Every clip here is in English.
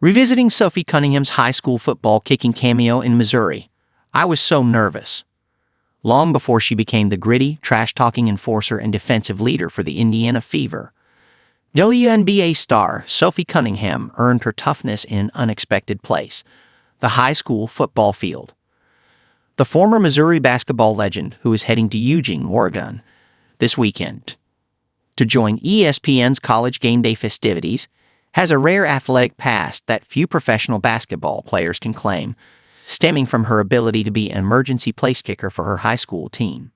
Revisiting Sophie Cunningham's high school football kicking cameo in Missouri, I was so nervous. Long before she became the gritty, trash-talking enforcer and defensive leader for the Indiana Fever WNBA star Sophie Cunningham earned her toughness in an unexpected place, the high school football field. The former Missouri basketball legend, who is heading to Eugene, Oregon, this weekend to join ESPN's college game day festivities, has a rare athletic past that few professional basketball players can claim, stemming from her ability to be an emergency placekicker for her high school team.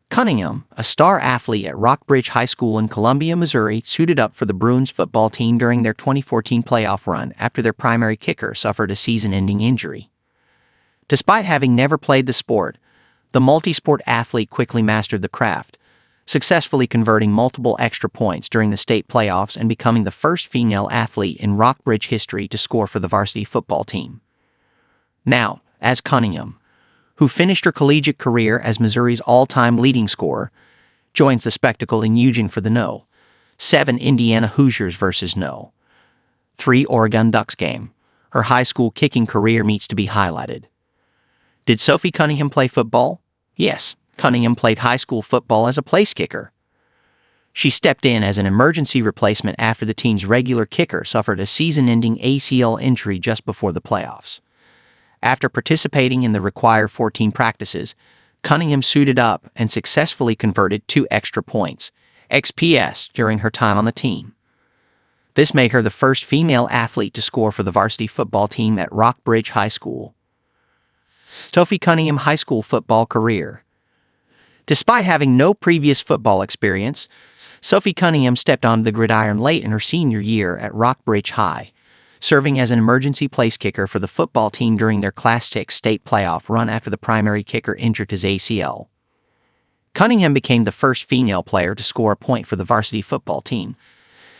Cunningham, a star athlete at Rockbridge High School in Columbia, Missouri, suited up for the Bruins football team during their 2014 playoff run after their primary kicker suffered a season-ending injury. Despite having never played the sport, the multi-sport athlete quickly mastered the craft, successfully converting multiple extra points during the state playoffs and becoming the first female athlete in Rockbridge history to score for the varsity football team. Now, as Cunningham, who finished her collegiate career as Missouri's all-time leading scorer, joins the spectacle in Eugene for the No. 7 Indiana Hoosiers versus No. 3 Oregon Ducks game, her high school kicking career meets to be highlighted. Did Sophie Cunningham play football? Yes, Cunningham played high school football as a place kicker. She stepped in as an emergency replacement after the team's regular kicker suffered a season-ending ACL injury just before the playoffs. After participating in the required 14 practices, Cunningham suited up and successfully converted 2 extra points, XPS, during her time on the team. This made her the first female athlete to score for the varsity football team at Rockbridge High School. Sophie Cunningham high school football career. Despite having no previous football experience, Sophie Cunningham stepped onto the gridiron late in her senior year at Rockbridge High, serving as an emergency place kicker for the football team during their Class 6 state playoff run after the primary kicker injured his ACL. Cunningham became the first female player to score a point for the varsity football team,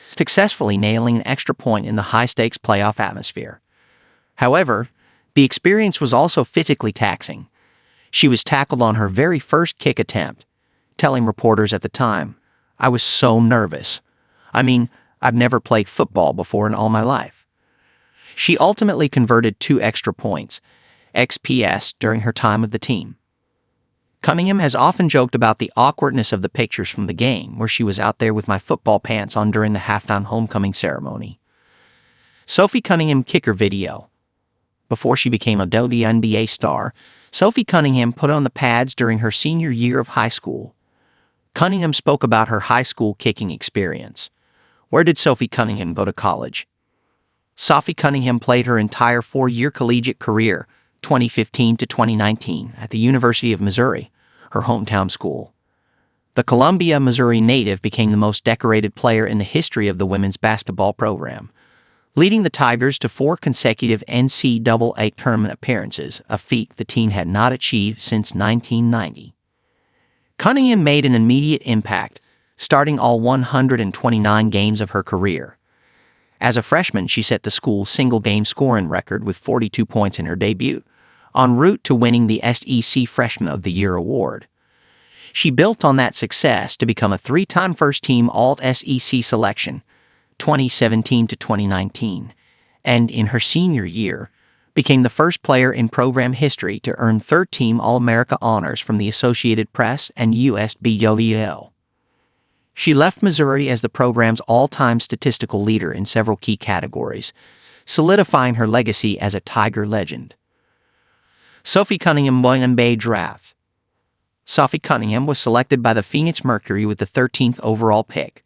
successfully nailing an extra point in the high-stakes playoff atmosphere. However, the experience was also physically taxing. She was tackled on her very first kick attempt, telling reporters at the time, "I was so nervous. I mean, I've never played football before in all my life." She ultimately converted 2 extra points, XPS, during her time with the team. Cunningham has often joked about the awkwardness of the pictures from the game where she was out there with my football pants on during the halftime homecoming ceremony. Sophie Cunningham kicker video. Before she became a WNBA star, Sophie Cunningham put on the pads during her senior year of high school. Cunningham spoke about her high school kicking experience. Where did Sophie Cunningham go to college? Sophie Cunningham played her entire 4-year collegiate career, 2015 to 2019, at the University of Missouri, her hometown school. The Columbia, Missouri native became the most decorated player in the history of the women's basketball program, leading the Tigers to 4 consecutive NCAA tournament appearances, a feat the team had not achieved since 1990. Cunningham made an immediate impact, starting all 129 games of her career. As a freshman, she set the school's single-game scoring record with 42 points in her debut, en route to winning the SEC Freshman of the Year award. She built on that success to become a 3-time first-team All-SEC selection, 2017 to 2019, and in her senior year, became the first player in program history to earn 3rd-team All-America honors from the Associated Press and USBWL. She left Missouri as the program's all-time statistical leader in several key categories, solidifying her legacy as a Tiger legend. Sophie Cunningham WNBA draft. Sophie Cunningham was selected by the Phoenix Mercury with the 13th overall pick,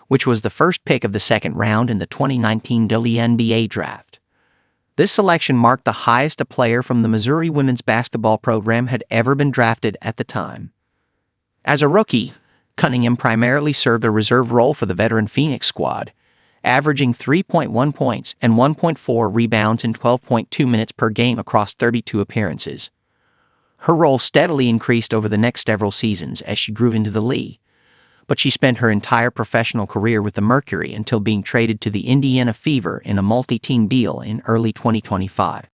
which was the first pick of the second round in the 2019 WNBA draft. This selection marked the highest a player from the Missouri women's basketball program had ever been drafted at the time. As a rookie, Cunningham primarily served a reserve role for the veteran Phoenix squad, averaging 3.1 points and 1.4 rebounds in 12.2 minutes per game across 32 appearances. Her role steadily increased over the next several seasons as she grew into the league, but she spent her entire professional career with the Mercury until being traded to the Indiana Fever in a multi-team deal in early 2025.